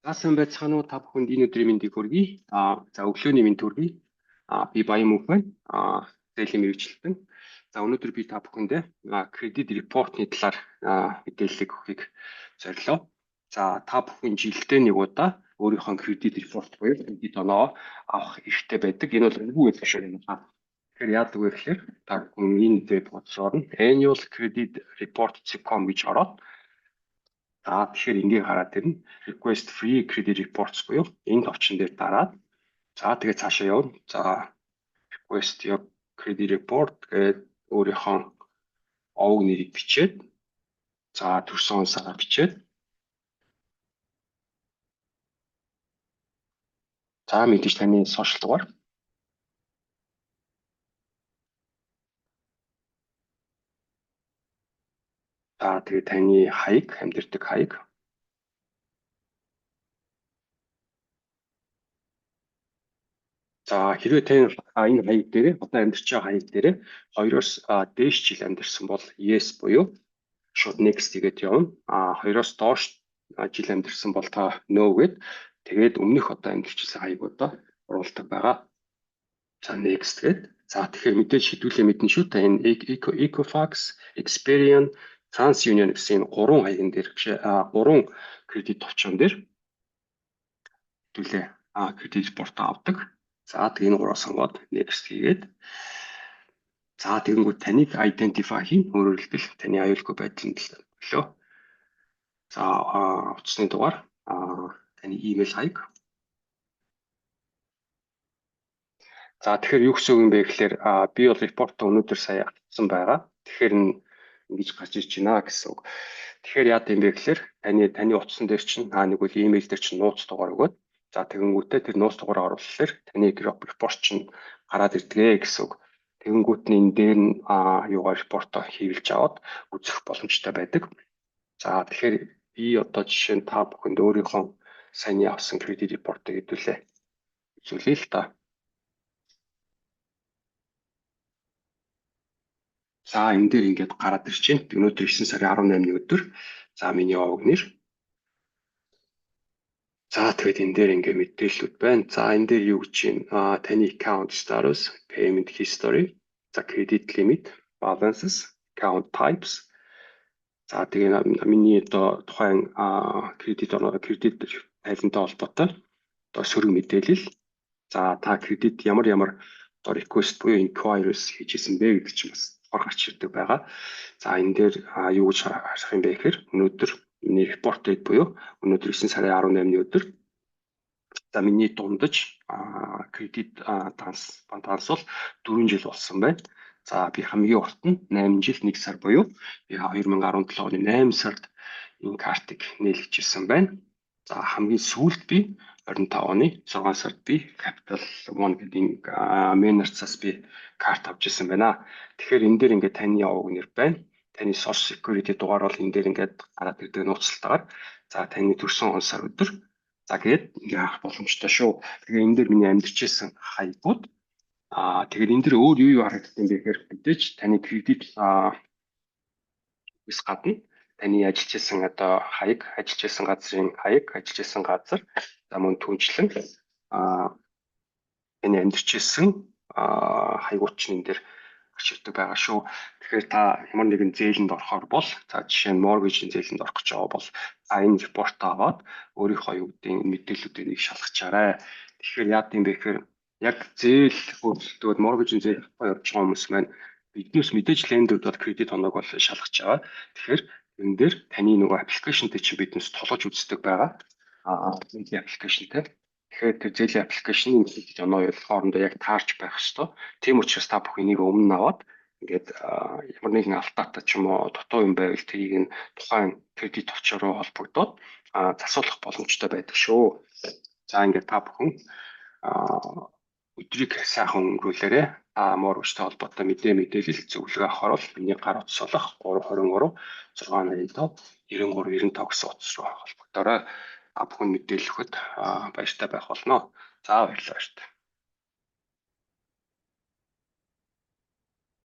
Сайн байцгаана уу та бүхэнд энэ өдрийн мэндийг хүргэе. За өглөөний мэнд хүргэе. Би Баян Мөнх байна. Зээлийн мэргэжилтэн. За өнөөдөр би та бүхэндээ кредит репортны талаар мэдээлэл өгөхийг зорилоо. За та бүхэн жилдээ нэг удаа өөрийнхөө кредит репорт буюу кредит оноо авах эрхтэй байдаг. Энэ бол үгүй байх шүү дээ. Тэгэхээр яадаг вэ гэхээр та бүхэн энэ веб хуудасаар нь annualcreditreport.com гэж ороод тэгэхээр ингээ хараад ирнэ. Request free credit reports буюу энэ товчон дээр дараад тэгээд цаашаа явна. За request your credit report гэдэг өөрийнхөө овог нэрийг бичээд төрсөн он сараа бичээд мэдээж таны сошиал дугаар тэгээд таны хаяг, амьдардаг хаяг. Хэрвээ тань энэ хаяг дээр одоо амьдарч байгаа хаяг дээр 2-оос дээш жил амьдарсан бол yes буюу шууд next гэгээд явна. 2-оос доош жил амьдарсан бол та no гэд тэгээд өмнөх одоо амьдарчсан хаягуудаа оруулдаг байгаа. Next гэд. Тэгэхээр мэдээж хэдүүлээ мэднэ шүү. Та энэ Equifax, Experian, TransUnion гэсэн энэ 3 хаягийн дээр 3 кредит товчон дээр хэдүүлээ кредит репорт авдаг. Тэгээд энэ 3-аас сонгоод next хийгээд тэгэнгүүт таныг identify хийн. Өөрөөр хэлбэл таны аюулгүй байдлын төлөө. Утасны дугаар, таны email хаяг. Тэгэхээр юу гэсэн үг юм бэ гэхээр би бол репортоо өнөөдөр сая авсан байгаа. Тэгэхээр ингэж гарч ирж байна гэсэн үг. Тэгэхээр яа гэм бэ гэхээр таны утсан дээр чинь нэг үл email дээр чинь нууц дугаар өгөөд тэгэнгүүтээ тэр нууц дугаараа оруулахаар таны репорт чинь гараад ирдэг гэсэн үг. Тэгэнгүүт нь энэ дээр нь юугаар репортоо хийлж аваад үзэх боломжтой байдаг. Тэгэхээр би одоо жишээ нь та бүхэнд өөрийнхөө сайн явсан кредит репортыг хэдүүлээ үзүүлээ л та. Энэ дээр ингээд гараад ирж байна. Өнөөдөр 9 сарын 18-ны өдөр. Миний овог нэр. Тэгээд энэ дээр ингээд мэдээллүүд байна. Энэ дээр юу гэж байна? Таны account status, payment history, credit limit, balances, account types. Тэгээ миний одоо тухайн кредит файлнтай холбоотой одоо сөрөг мэдээлэл. Та кредит ямар одоо request буюу inquiries хийжсэн бэ гэдэг чинь бас гарч ирдэг байгаа. Энэ дээр юу гэж харах юм бэ гэхээр өнөөдөр миний report date буюу өнөөдөр 9 сарын 18-ны өдөр миний дундаж кредит данс бол 4 жил болсон байна. Би хамгийн урт нь 8 жил 1 сар буюу 2017 оны 8 сард энэ картыг нээлтжсэн байна. Хамгийн сүүлд би 25 оны 6 сард би Capital One гэдэг Menards-аас би карт авч ирсэн байна. Тэгэхээр энэ дээр ингээд таны овог нэр байна. Таны Social Security дугаар бол энэ дээр ингээд гараад ирдэг нууцлалтаагаар. Таны төрсөн он сар өдөр. Тэгээд ингээд авах боломжтой шүү. Тэгээ энэ дээр миний амьдарч ирсэн хаягууд. Тэгээд энэ дээр өөр юу харагддаг юм бэ гэхээр мэдээж таны кредит бис гадна таны ажиллаж ирсэн одоо хаяг, ажиллаж ирсэн газрын хаяг, ажиллаж ирсэн газар мөн түнчлэн таны амьдарч ирсэн хаягууд чинь энэ дээр гарч ирдэг байгаа шүү. Тэгэхээр та ямар нэгэн зээлэнд орохоор бол жишээ нь mortgage-ийн зээлэнд орох гэж байгаа бол энэ репортоо аваад өөрийнхөө юу гэдэг мэдээллүүдийг шалгачаарай. Тэгэхээр яа гэм бэ гэхээр яг зээл хөрвөлтөд mortgage-ийн зээл авах явж байгаа хүмүүс маань биднээс мэдээж лендүүд бол кредит оноог бол шалгаж байгаа. Тэгэхээр энэ дээр таны нөгөө аппликейшнтэй чинь биднээс толгож үздэг байгаа. Зээлийн аппликейшнтэй. Тэгэхээр тэр зээлийн аппликейшны кредит оноо хоорондоо яг таарч байх ёстой. Тийм учраас та бүх энийг өмнө нь аваад ингээд ямар нэгэн алдаатай ч юм уу дутуу юм байвал тэрийг нь тухайн кредит товчороо холбогдоод засуулах боломжтой байдаг шүү. Ингээд та бүхэн өдрийг сайхан өнгөрүүлээрэй. Mortgage-тэй холбоотой мэдээлэл зөвлөгөө авахар бол миний гар утас болох 323 685 9395 гэсэн утас руу холбогдорой. Бүхэн мэдээлэл өгөхөд баяртай байх болно. Баярлалаа.